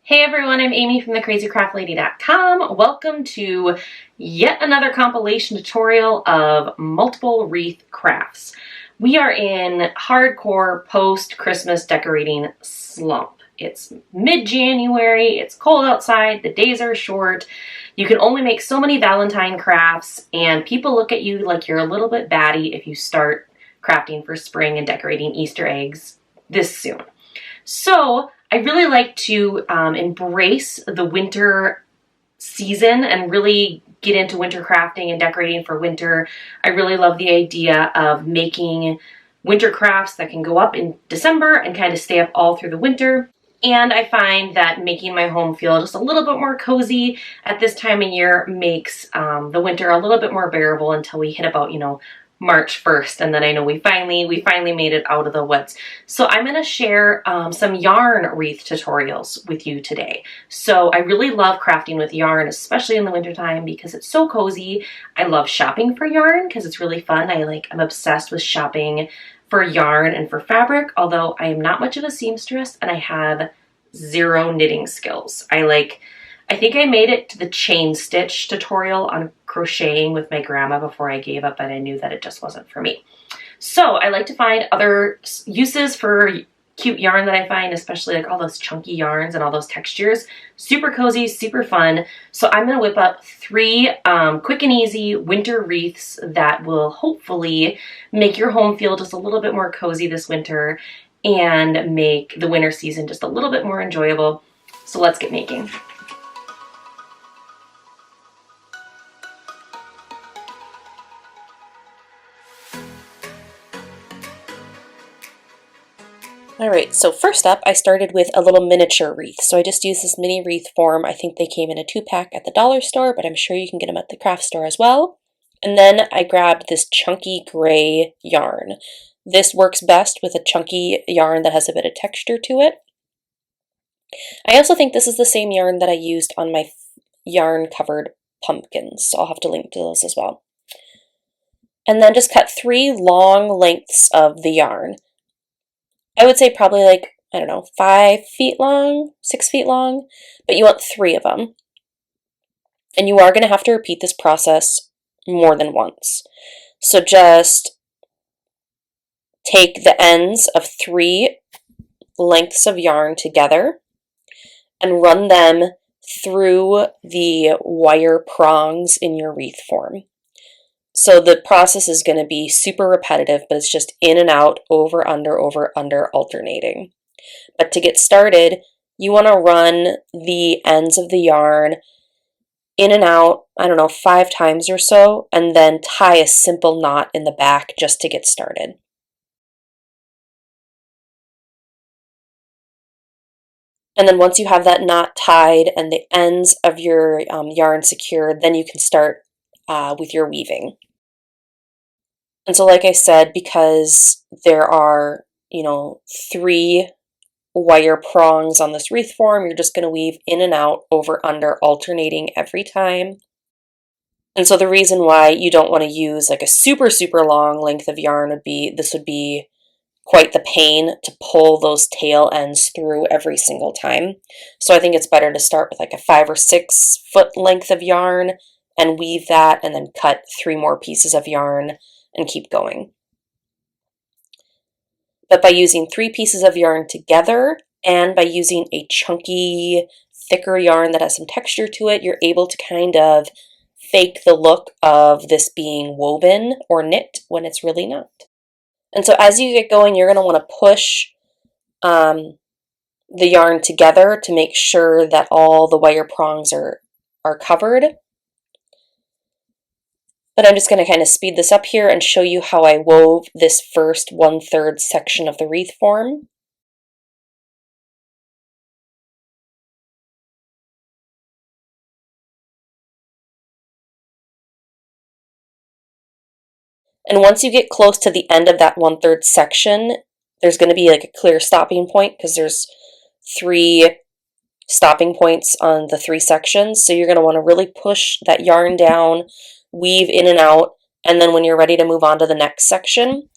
Hey everyone, I'm Amy from thecrazycraftlady.com. Welcome to yet another compilation tutorial of multiple wreath crafts. We are in hardcore post-Christmas decorating slump. It's mid-January, it's cold outside, the days are short, you can only make so many Valentine crafts, and people look at you like you're a little bit batty if you start crafting for spring and decorating Easter eggs this soon. So I really like to embrace the winter season and really get into winter crafting and decorating for winter. I really love the idea of making winter crafts that can go up in December and kind of stay up all through the winter. And I find that making my home feel just a little bit more cozy at this time of year makes the winter a little bit more bearable until we hit about, March 1st, and then I know we finally made it out of the woods. So I'm going to share some yarn wreath tutorials with you today. So I really love crafting with yarn, especially in the wintertime because it's so cozy. I love shopping for yarn because it's really fun. I'm obsessed with shopping for yarn and for fabric, although I am not much of a seamstress and I have zero knitting skills. I think I made it to the chain stitch tutorial on crocheting with my grandma before I gave up, and I knew that it just wasn't for me. So I like to find other uses for cute yarn that I find, especially like all those chunky yarns and all those textures. Super cozy, super fun. So I'm going to whip up three quick and easy winter wreaths that will hopefully make your home feel just a little bit more cozy this winter and make the winter season just a little bit more enjoyable. So let's get making. Alright, so first up I started with a little miniature wreath. So I just used this mini wreath form. I think they came in a 2-pack at the dollar store, but I'm sure you can get them at the craft store as well. And then I grabbed this chunky gray yarn. This works best with a chunky yarn that has a bit of texture to it. I also think this is the same yarn that I used on my yarn covered pumpkins, so I'll have to link to those as well. And then just cut 3 long lengths of the yarn. I would say probably 5 feet long, 6 feet long, but you want 3 of them. And you are going to have to repeat this process more than once. So just take the ends of 3 lengths of yarn together and run them through the wire prongs in your wreath form. So the process is going to be super repetitive, but it's just in and out, over, under, alternating. But to get started, you want to run the ends of the yarn in and out, 5 times or so, and then tie a simple knot in the back just to get started. And then once you have that knot tied and the ends of your yarn secured, then you can start with your weaving. And so like I said, because there are, 3 wire prongs on this wreath form, you're just going to weave in and out, over, under, alternating every time. And so the reason why you don't want to use like a super, super long length of yarn would be quite the pain to pull those tail ends through every single time. So I think it's better to start with like a 5 or 6 foot length of yarn and weave that and then cut 3 more pieces of yarn and keep going. But by using 3 pieces of yarn together and by using a chunky, thicker yarn that has some texture to it, you're able to kind of fake the look of this being woven or knit when it's really not. And so as you get going, you're going to want to push the yarn together to make sure that all the wire prongs are covered. But I'm just going to kind of speed this up here and show you how I wove this first 1/3 section of the wreath form. And once you get close to the end of that 1/3 section, there's going to be like a clear stopping point because there's 3 stopping points on the 3 sections. So you're going to want to really push that yarn down, weave in and out, and then when you're ready to move on to the next section,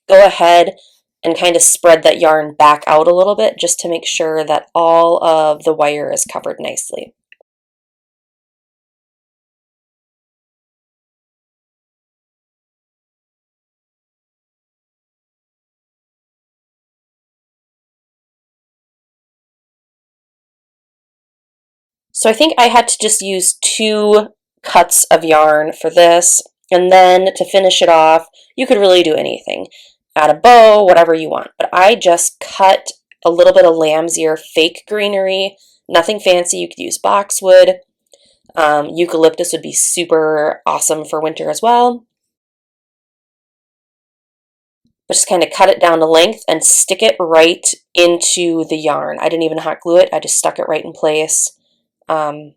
go ahead, and kind of spread that yarn back out a little bit just to make sure that all of the wire is covered nicely. So I think I had to just use 2 cuts of yarn for this, and then to finish it off, you could really do anything. Add a bow, whatever you want. But I just cut a little bit of lamb's ear fake greenery, nothing fancy. You could use boxwood. Eucalyptus would be super awesome for winter as well. But just kind of cut it down to length and stick it right into the yarn. I didn't even hot glue it. I just stuck it right in place. And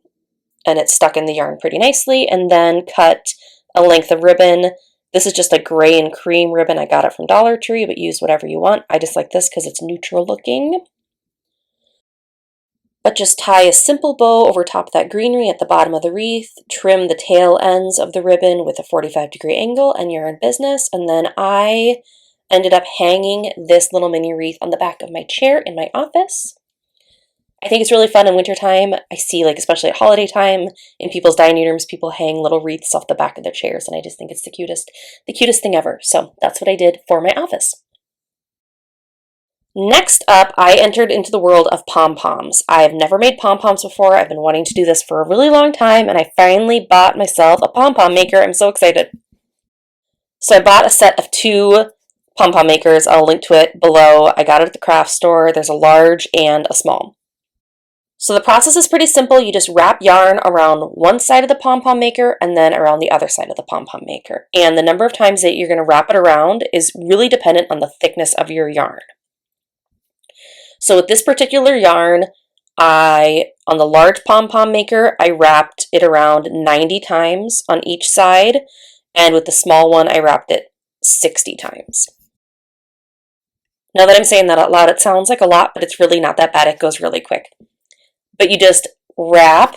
it's stuck in the yarn pretty nicely, and then cut a length of ribbon. This is just a gray and cream ribbon. I got it from Dollar Tree, but use whatever you want. I just like this because it's neutral looking. But just tie a simple bow over top of that greenery at the bottom of the wreath, trim the tail ends of the ribbon with a 45-degree angle, and you're in business. And then I ended up hanging this little mini wreath on the back of my chair in my office. I think it's really fun in wintertime. I see, like, especially at holiday time, in people's dining rooms, people hang little wreaths off the back of their chairs, and I just think it's the cutest thing ever. So that's what I did for my office. Next up, I entered into the world of pom-poms. I've never made pom-poms before. I've been wanting to do this for a really long time, and I finally bought myself a pom-pom maker. I'm so excited. So I bought a set of 2 pom-pom makers. I'll link to it below. I got it at the craft store. There's a large and a small. So the process is pretty simple. You just wrap yarn around one side of the pom-pom maker and then around the other side of the pom-pom maker. And the number of times that you're going to wrap it around is really dependent on the thickness of your yarn. So with this particular yarn, on the large pom-pom maker, I wrapped it around 90 times on each side. And with the small one, I wrapped it 60 times. Now that I'm saying that out loud, it sounds like a lot, but it's really not that bad. It goes really quick. But you just wrap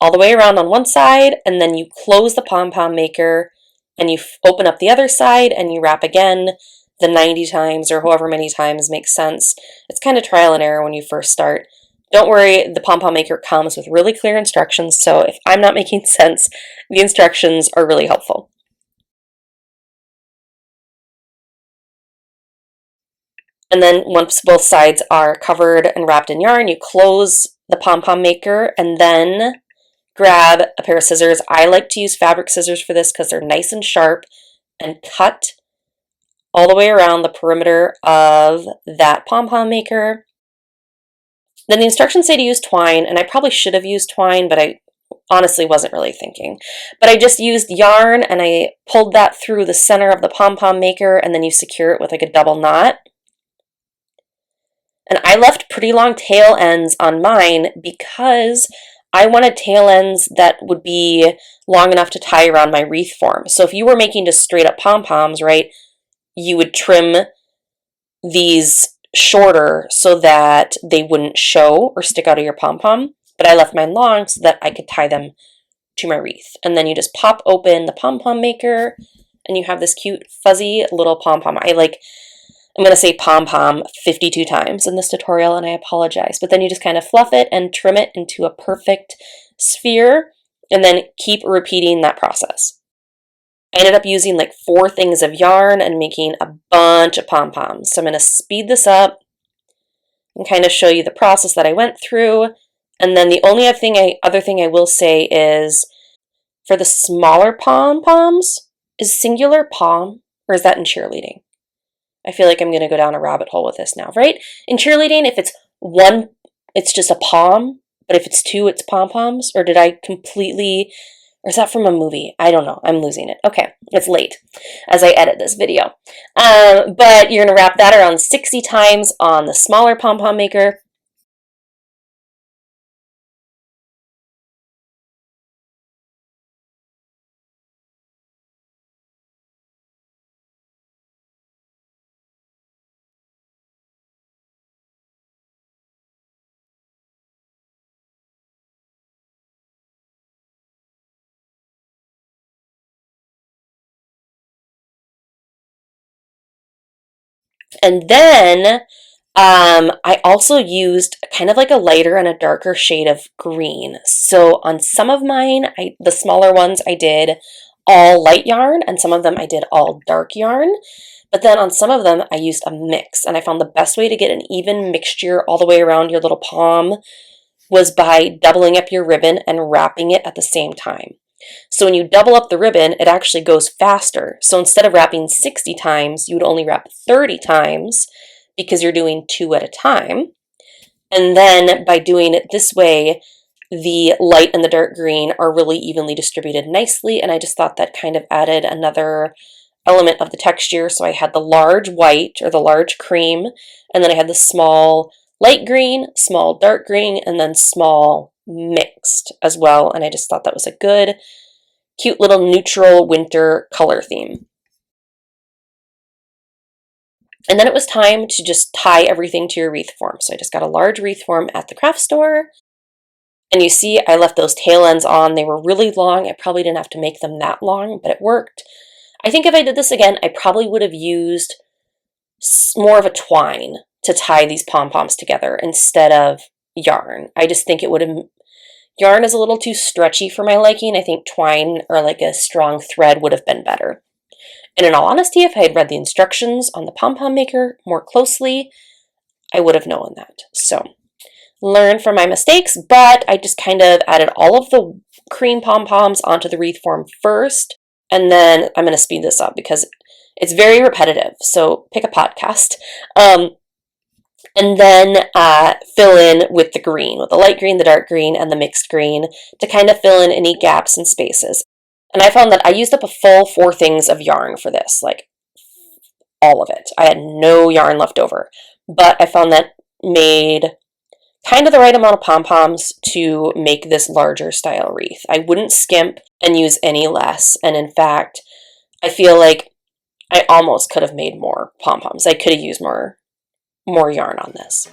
all the way around on one side, and then you close the pom-pom maker, and you open up the other side, and you wrap again the 90 times, or however many times makes sense. It's kind of trial and error when you first start. Don't worry, the pom-pom maker comes with really clear instructions, so if I'm not making sense, the instructions are really helpful. And then once both sides are covered and wrapped in yarn, you close the pom-pom maker and then grab a pair of scissors. I like to use fabric scissors for this because they're nice and sharp, and cut all the way around the perimeter of that pom-pom maker. Then the instructions say to use twine, and I probably should have used twine, but I honestly wasn't really thinking. But I just used yarn and I pulled that through the center of the pom-pom maker, and then you secure it with like a double knot. And I left pretty long tail ends on mine because I wanted tail ends that would be long enough to tie around my wreath form. So if you were making just straight up pom-poms, right, you would trim these shorter so that they wouldn't show or stick out of your pom-pom. But I left mine long so that I could tie them to my wreath. And then you just pop open the pom-pom maker and you have this cute fuzzy little pom-pom. I'm going to say pom-pom 52 times in this tutorial, and I apologize. But then you just kind of fluff it and trim it into a perfect sphere, and then keep repeating that process. I ended up using like 4 things of yarn and making a bunch of pom-poms. So I'm going to speed this up and kind of show you the process that I went through. And then the only other thing I will say is, for the smaller pom-poms, is singular pom, or is that in cheerleading? I feel like I'm going to go down a rabbit hole with this now, right? In cheerleading, if it's 1, it's just a pom, but if it's 2, it's pom-poms? Or did I completely, or is that from a movie? I don't know. I'm losing it. Okay, it's late as I edit this video. But you're going to wrap that around 60 times on the smaller pom-pom maker. And then I also used kind of like a lighter and a darker shade of green. So on some of mine, the smaller ones, I did all light yarn, and some of them I did all dark yarn. But then on some of them, I used a mix, and I found the best way to get an even mixture all the way around your little pom was by doubling up your ribbon and wrapping it at the same time. So when you double up the ribbon, it actually goes faster. So instead of wrapping 60 times, you would only wrap 30 times because you're doing 2 at a time. And then by doing it this way, the light and the dark green are really evenly distributed nicely. And I just thought that kind of added another element of the texture. So I had the large white or the large cream, and then I had the small light green, small dark green, and then small mixed as well. And I just thought that was a good, cute little neutral winter color theme. And then it was time to just tie everything to your wreath form. So I just got a large wreath form at the craft store. And you see, I left those tail ends on. They were really long. I probably didn't have to make them that long, but it worked. I think if I did this again, I probably would have used more of a twine to tie these pom-poms together instead of yarn. I just think it would have, yarn is a little too stretchy for my liking. I think twine or like a strong thread would have been better. And in all honesty, if I had read the instructions on the pom-pom maker more closely, I would have known that. So, learn from my mistakes, but I just kind of added all of the cream pom-poms onto the wreath form first, and then I'm going to speed this up because it's very repetitive, so pick a podcast. And then fill in with the green, with the light green, the dark green, and the mixed green to kind of fill in any gaps and spaces. And I found that I used up a full 4 things of yarn for this, like all of it. I had no yarn left over, but I found that made kind of the right amount of pom-poms to make this larger style wreath. I wouldn't skimp and use any less, and in fact, I feel like I almost could have made more pom-poms. I could have used more yarn on this.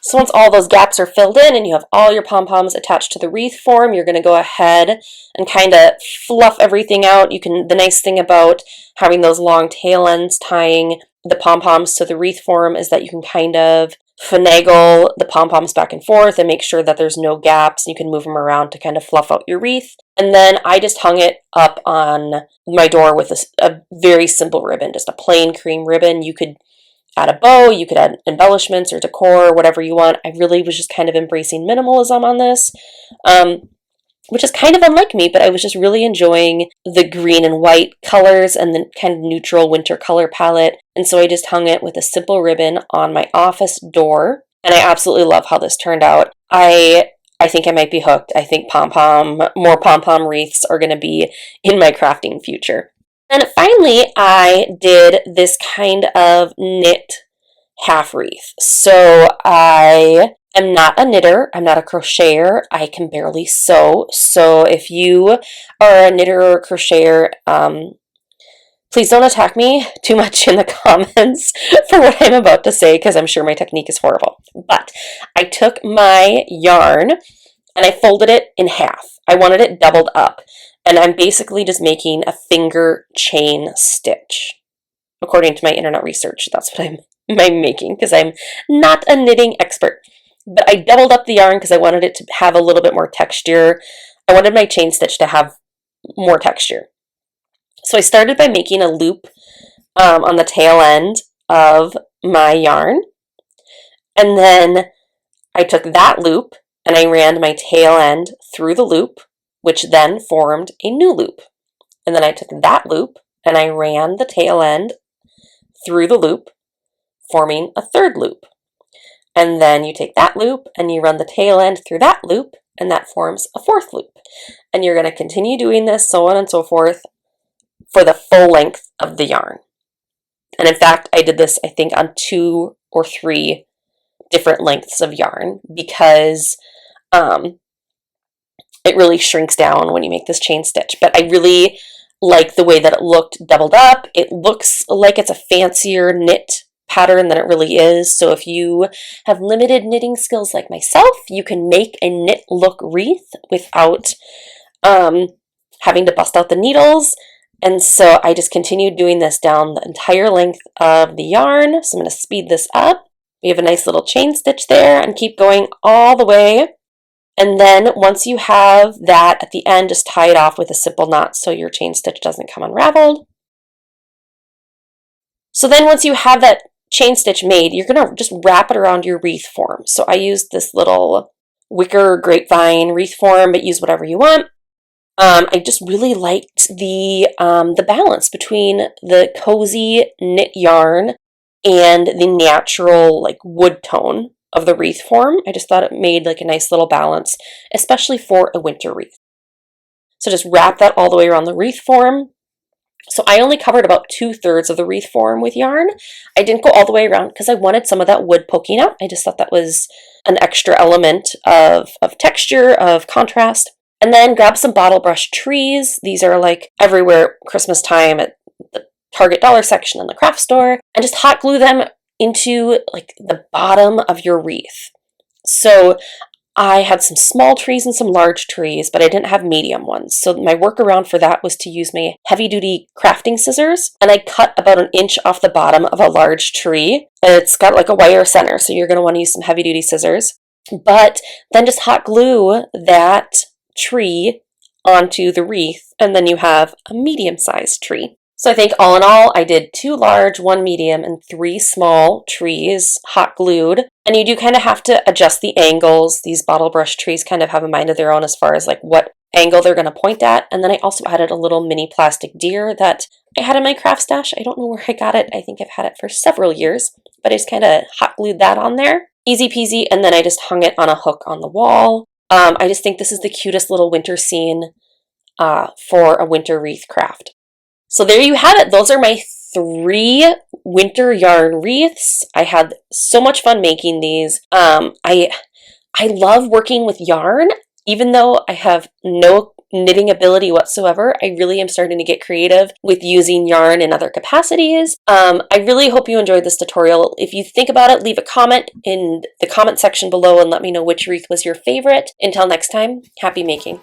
So once all those gaps are filled in and you have all your pom-poms attached to the wreath form, you're going to go ahead and kind of fluff everything out. The nice thing about having those long tail ends tying the pom-poms to the wreath form is that you can kind of finagle the pom-poms back and forth and make sure that there's no gaps. You can move them around to kind of fluff out your wreath. And then I just hung it up on my door with a very simple ribbon, just a plain cream ribbon. You could add a bow, you could add embellishments or decor, whatever you want. I really was just kind of embracing minimalism on this, which is kind of unlike me, but I was just really enjoying the green and white colors and the kind of neutral winter color palette. And so I just hung it with a simple ribbon on my office door. And I absolutely love how this turned out. I think I might be hooked. I think more pom-pom wreaths are going to be in my crafting future. And finally, I did this kind of knit half wreath. So I am not a knitter. I'm not a crocheter. I can barely sew. So if you are a knitter or a crocheter, please don't attack me too much in the comments for what I'm about to say, because I'm sure my technique is horrible. But I took my yarn and I folded it in half. I wanted it doubled up. And I'm basically just making a finger chain stitch. According to my internet research, that's what I'm making, because I'm not a knitting expert. But I doubled up the yarn because I wanted it to have a little bit more texture. I wanted my chain stitch to have more texture. So I started by making a loop on the tail end of my yarn. And then I took that loop and I ran my tail end through the loop, which then formed a new loop. And then I took that loop and I ran the tail end through the loop, forming a third loop. And then you take that loop and you run the tail end through that loop, and that forms a fourth loop. And you're going to continue doing this, so on and so forth, for the full length of the yarn. And in fact, I did this, I think, on 2 or 3 different lengths of yarn because it really shrinks down when you make this chain stitch. But I really like the way that it looked doubled up. It looks like it's a fancier knit pattern than it really is. So if you have limited knitting skills like myself, you can make a knit look wreath without having to bust out the needles. And so I just continued doing this down the entire length of the yarn. So I'm going to speed this up. We have a nice little chain stitch there and keep going all the way. And then once you have that at the end, just tie it off with a simple knot so your chain stitch doesn't come unraveled. So then once you have that chain stitch made, you're going to just wrap it around your wreath form. So I used this little wicker grapevine wreath form, but use whatever you want. I just really liked the balance between the cozy knit yarn and the natural like wood tone of the wreath form. I just thought it made like a nice little balance, especially for a winter wreath. So just wrap that all the way around the wreath form. So I only covered about 2/3 of the wreath form with yarn. I didn't go all the way around because I wanted some of that wood poking out. I just thought that was an extra element of texture, of contrast. And then grab some bottle brush trees. These are like everywhere Christmas time at the Target dollar section in the craft store. And just hot glue them into like the bottom of your wreath. So I had some small trees and some large trees, but I didn't have medium ones. So my workaround for that was to use my heavy-duty crafting scissors, and I cut about 1 inch off the bottom of a large tree. It's got like a wire center, so you're going to want to use some heavy-duty scissors. But then just hot glue that tree onto the wreath, and then you have a medium-sized tree. So I think all in all, I did 2 large, 1 medium, and 3 small trees hot glued. And you do kind of have to adjust the angles. These bottle brush trees kind of have a mind of their own as far as like what angle they're going to point at. And then I also added a little mini plastic deer that I had in my craft stash. I don't know where I got it. I think I've had it for several years, but I just kind of hot glued that on there. Easy peasy. And then I just hung it on a hook on the wall. I just think this is the cutest little winter scene for a winter wreath craft. So there you have it. Those are my 3 winter yarn wreaths. I had so much fun making these. I love working with yarn, even though I have no knitting ability whatsoever. I really am starting to get creative with using yarn in other capacities. I really hope you enjoyed this tutorial. If you think about it, leave a comment in the comment section below and let me know which wreath was your favorite. Until next time, happy making.